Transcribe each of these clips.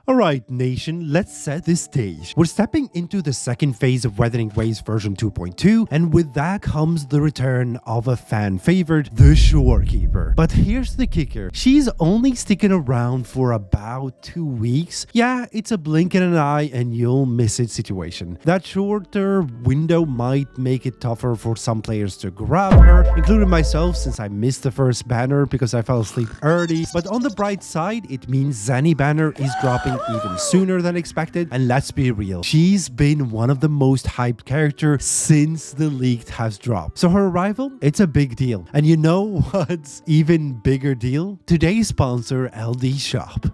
Alright nation, let's set the stage. We're stepping into the second phase of WutheringWaves version 2.2, and with that comes the return of a fan favorite, the Shorekeeper. But here's the kicker, she's only sticking around for about 2 weeks. Yeah, it's a blink in an eye and you'll miss it situation. That shorter window might make it tougher for some players to grab her, including myself since I missed the first banner because I fell asleep early. But on the bright side, it means Zani banner is dropping even sooner than expected, and let's be real, she's been one of the most hyped characters since the leak has dropped. So her arrival, it's a big deal. And you know what's even bigger deal? Today's sponsor, LD Shop.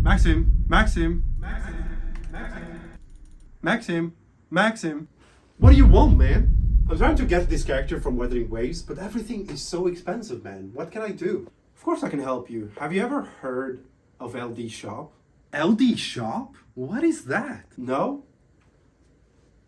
Maxim. What do you want, man? I'm trying to get this character from WutheringWaves, but everything is so expensive, man. What can I do? Of course I can help you. Have you ever heard of LD Shop? LD Shop? What is that? No?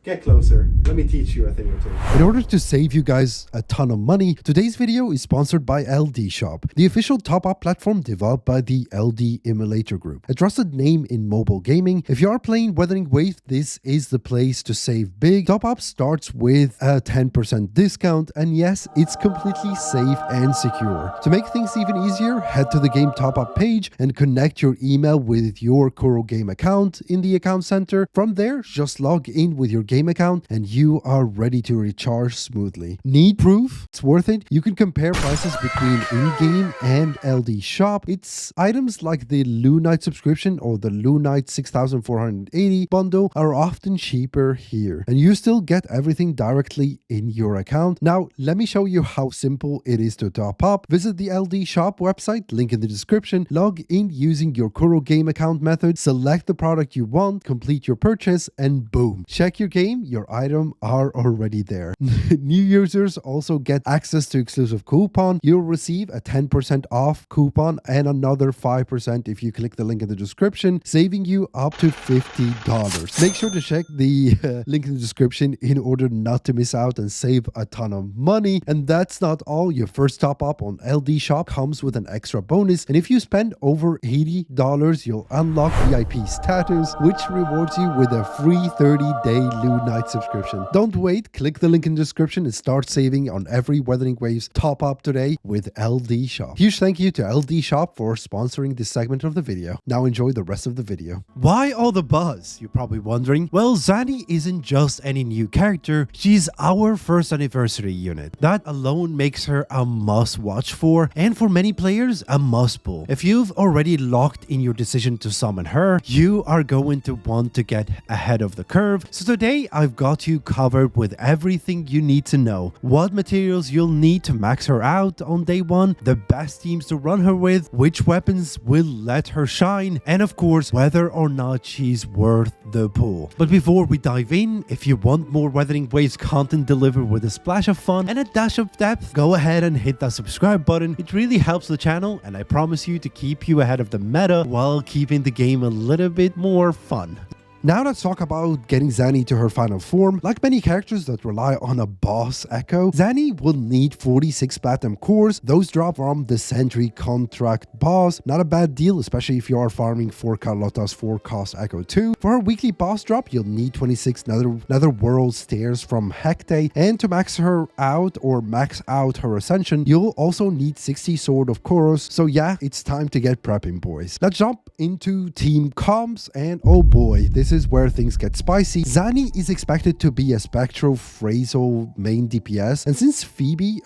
Get closer. Let me teach you a thing or two. In order to save you guys a ton of money, today's video is sponsored by LD Shop, the official top-up platform developed by the LD Emulator Group, a trusted name in mobile gaming. If you are playing WutheringWaves, this is the place to save big. Top-up starts with a 10% discount, and yes, it's completely safe and secure. To make things even easier, head to the game top-up page and connect your email with your Kuro Game account in the account center. From there, just log in with your game account and you are ready to recharge smoothly. Need proof? It's worth it. You can compare prices between in-game and LD Shop. It's items like the Lunite subscription or the Lunite 6480 bundle are often cheaper here, and you still get everything directly in your account. Now, let me show you how simple it is to top up. Visit the LD Shop website, link in the description, log in using your Kuro Game account method, select the product you want, complete your purchase, and boom. Check your game, your item are already there. New users also get access to exclusive coupon. You'll receive a 10% off coupon and another 5% if you click the link in the description, saving you up to $50. Make sure to check the link in the description in order not to miss out and save a ton of money. And that's not all. Your first top up on LD Shop comes with an extra bonus, and if you spend over $80, you'll unlock VIP status, which rewards you with a free 30-day Lunite subscription. Don't wait, click the link in the description and start saving on every WutheringWaves top up today with LD Shop. Huge thank you to LD Shop for sponsoring this segment of the video. Now enjoy the rest of the video. Why all the buzz? You're probably wondering. Well, Zani isn't just any new character, she's our first anniversary unit. That alone makes her a must watch for, and for many players, a must pull. If you've already locked in your decision to summon her, you are going to want to get ahead of the curve. So today I've got you covered with everything you need to know. What materials you'll need to max her out on day one, the best teams to run her with, which weapons will let her shine, and of course whether or not she's worth the pull. But before we dive in, if you want more WutheringWaves content delivered with a splash of fun and a dash of depth, go ahead and hit that subscribe button. It really helps the channel, and I promise you to keep you ahead of the meta while keeping the game a little bit more fun. Now let's talk about getting Zani to her final form. Like many characters that rely on a boss echo, Zani will need 46 platinum cores. Those drop from the Sentry contract boss. Not a bad deal, especially if you are farming for Carlotta's 4 cost echo 2. For her weekly boss drop, you'll need 26 nether world stairs from Hecate, and to max her out or max out her ascension, you'll also need 60 sword of Koros. So yeah, it's time to get prepping, boys. Let's jump into team comps, and oh boy, this is where things get spicy. Zani is expected to be a Spectral Phrasal main DPS, and since Phoebe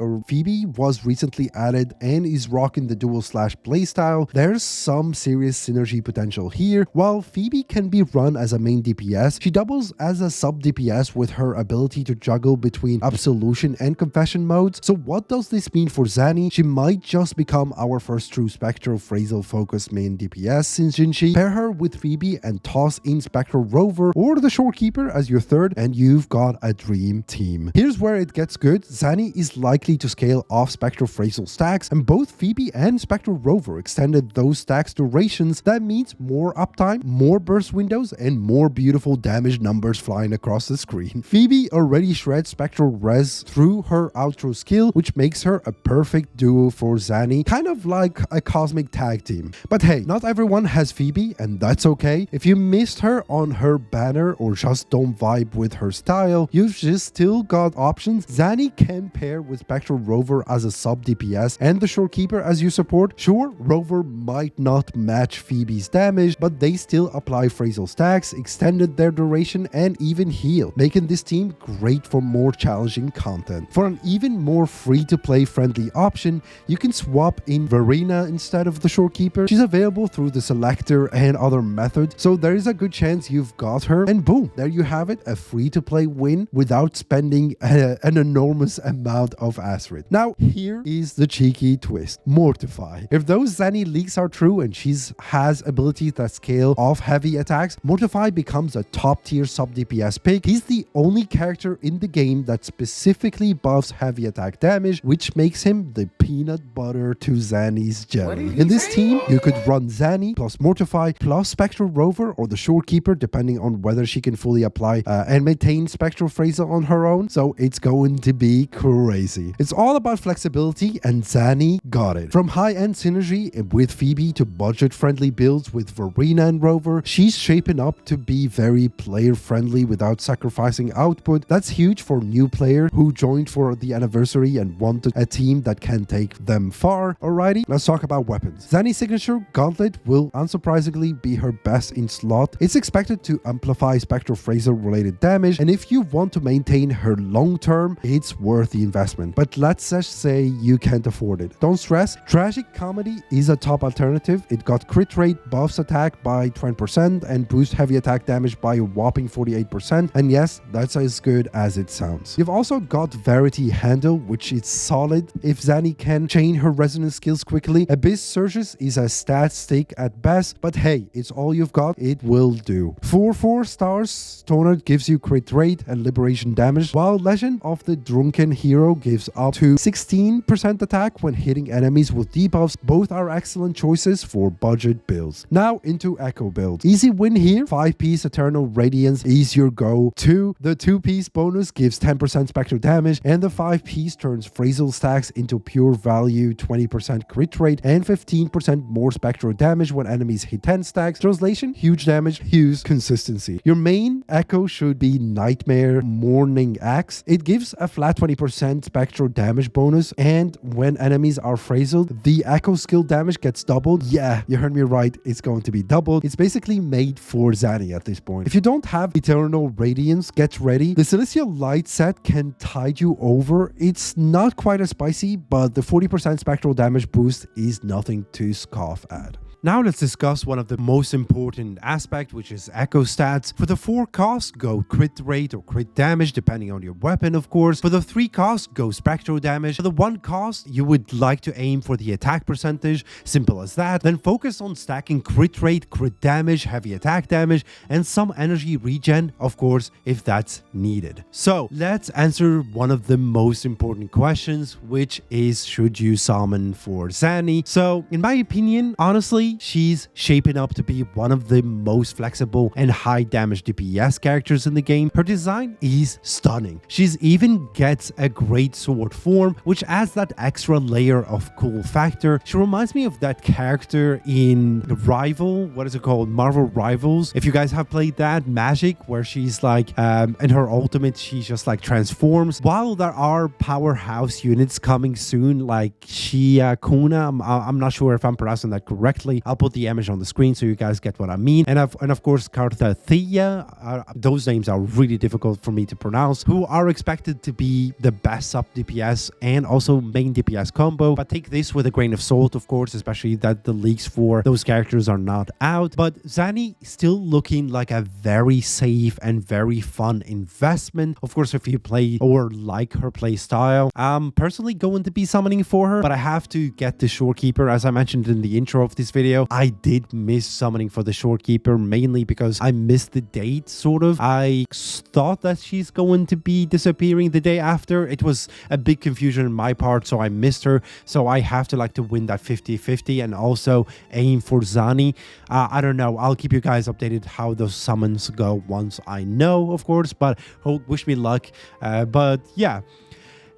was recently added and is rocking the dual slash playstyle, there's some serious synergy potential here. While Phoebe can be run as a main DPS, she doubles as a sub DPS with her ability to juggle between Absolution and Confession modes. So what does this mean for Zani? She might just become our first true Spectral Phrasal focused main DPS Sinjinshi, pair her with Phoebe and toss in Spectral Rover or the Shorekeeper as your third, and you've got a dream team. Here's where it gets good. Zani is likely to scale off Spectral Phrasal stacks, and both Phoebe and Spectral Rover extended those stacks durations. That means more uptime, more burst windows, and more beautiful damage numbers flying across the screen. Phoebe already shreds Spectral Res through her outro skill, which makes her a perfect duo for Zani, kind of like a cosmic tag team. But hey, not everyone has Phoebe, and that's okay. If you missed her on her banner or just don't vibe with her style, you've just still got options. Zani can pair with Spectral Rover as a sub DPS and the Shorekeeper as your support. Sure, Rover might not match Phoebe's damage, but they still apply phrasal stacks, extended their duration, and even heal, making this team great for more challenging content. For an even more free-to-play friendly option, you can swap in Verena instead of the Shorekeeper. She's available through the selector and other methods, so there is a good chance you've got her, and boom, there you have it, a free-to-play win without spending an enormous amount of Aserit. Now, here is the cheeky twist. Mortify. If those Zani leaks are true and she has abilities that scale off heavy attacks, Mortify becomes a top-tier sub-DPS pick. He's the only character in the game that specifically buffs heavy attack damage, which makes him the peanut butter to Zani's jelly. In this team, you could run Zani plus Mortify plus Spectral Rover or the Shorekeeper, depending on whether she can fully apply and maintain Spectral Phrasal on her own, so it's going to be crazy. It's all about flexibility, and Zani got it. From high-end synergy with Phoebe to budget-friendly builds with Verena and Rover, she's shaping up to be very player-friendly without sacrificing output. That's huge for new players who joined for the anniversary and wanted a team that can take them far. Alrighty, let's talk about weapons. Zani's signature Gauntlet will unsurprisingly be her best in slot. It's expected to amplify Spectral Phrasal related damage, and if you want to maintain her long term, it's worth the investment. But let's just say you can't afford it. Don't stress, Tragic Comedy is a top alternative. It got crit rate buffs attack by 20% and boost heavy attack damage by a whopping 48%, and yes, that's as good as it sounds. You've also got Verity Handle, which is solid if Zani can chain her resonance skills quickly. Abyss Surges is a stat stick at best, but hey, it's all you've got, it will do. 4 stars, Stoner gives you crit rate and liberation damage, while Legend of the Drunken Hero gives up to 16% attack when hitting enemies with debuffs. Both are excellent choices for budget builds. Now into Echo build. Easy win here, 5-piece Eternal Radiance is your go-to. The 2-piece bonus gives 10% spectral damage, and the 5-piece turns phrasal stacks into pure value, 20% crit rate and 15% more spectral damage when enemies hit 10 stacks. Translation, huge damage, huge consistency. Your main Echo should be Nightmare Morning Axe. It gives a flat 20% spectral damage bonus, and when enemies are phrasal, the Echo skill damage gets doubled. Yeah, you heard me right, it's going to be doubled. It's basically made for Zani at this point. If you don't have Eternal Radiance, get ready. The Celestial Light set can tide you over. It's not quite as spicy, but the 40% spectral damage boost is nothing to scoff at. Now let's discuss one of the most important aspects, which is echo stats. For the 4 costs, go crit rate or crit damage, depending on your weapon, of course. For the 3 costs, go spectral damage. For the 1 cost, you would like to aim for the attack percentage, simple as that. Then focus on stacking crit rate, crit damage, heavy attack damage, and some energy regen, of course, if that's needed. So let's answer one of the most important questions, which is, should you summon for Zani? So in my opinion, honestly, she's shaping up to be one of the most flexible and high damage DPS characters in the game. Her design is stunning. She's even gets a great sword form, which adds that extra layer of cool factor. She reminds me of that character in Rival, what is it called? Marvel Rivals. If you guys have played that, Magic, where she's like, in her ultimate, she just like transforms. While there are powerhouse units coming soon, like Shia Kuna, I'm not sure if I'm pronouncing that correctly. I'll put the image on the screen so you guys get what I mean. And of course, Karthathea, those names are really difficult for me to pronounce, who are expected to be the best sub DPS and also main DPS combo. But take this with a grain of salt, of course, especially that the leaks for those characters are not out. But Zani still looking like a very safe and very fun investment. Of course, if you play or like her play style, I'm personally going to be summoning for her, but I have to get the Shorekeeper, as I mentioned in the intro of this video. video, I did miss summoning for the Shorekeeper, mainly because I missed the date, sort of. I thought that she's going to be disappearing the day after. It was a big confusion on my part, so I missed her. So I have to like to win that 50-50 and also aim for Zani. I don't know. I'll keep you guys updated how those summons go once I know, of course, but wish me luck. But yeah,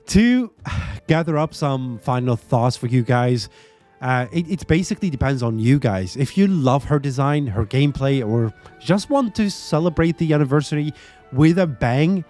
to gather up some final thoughts for you guys, it basically depends on you guys. If you love her design, her gameplay, or just want to celebrate the anniversary with a bang,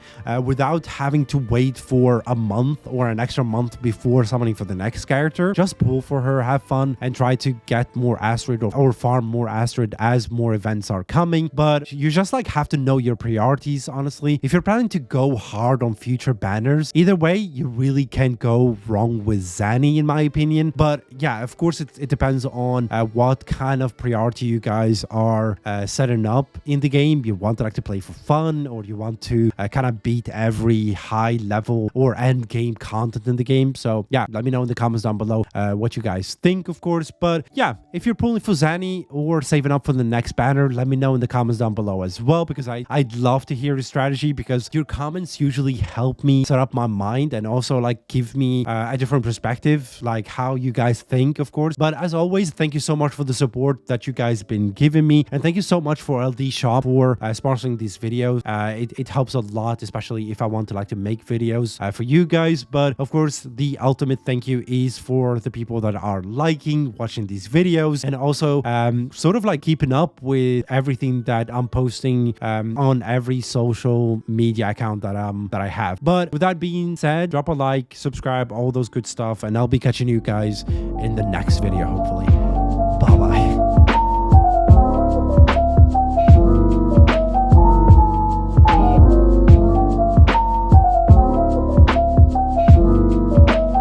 without having to wait for a month or an extra month before summoning for the next character, just pull for her, have fun, and try to get more Astrid or farm more Astrid as more events are coming. But you just like have to know your priorities, honestly. If you're planning to go hard on future banners, either way, you really can't go wrong with Zani, in my opinion. But yeah, of course, it depends on what kind of priority you guys are setting up in the game. You want to like to play for fun, or you want to kind of beat every high level or end game content in the game. So yeah, let me know in the comments down below what you guys think, of course. But yeah, if you're pulling for Zani or saving up for the next banner, let me know in the comments down below as well, because I'd love to hear your strategy, because your comments usually help me set up my mind and also like give me a different perspective, like how you guys think, of course. But as always, thank you so much for the support that you guys have been giving me, and thank you so much for LD Shop for sponsoring these videos. It helps a lot, especially if I want to like to make videos for you guys. But of course, the ultimate thank you is for the people that are liking, watching these videos, and also sort of like keeping up with everything that I'm posting on every social media account that I have. But with that being said, drop a like, subscribe, all those good stuff, and I'll be catching you guys in the next video, hopefully.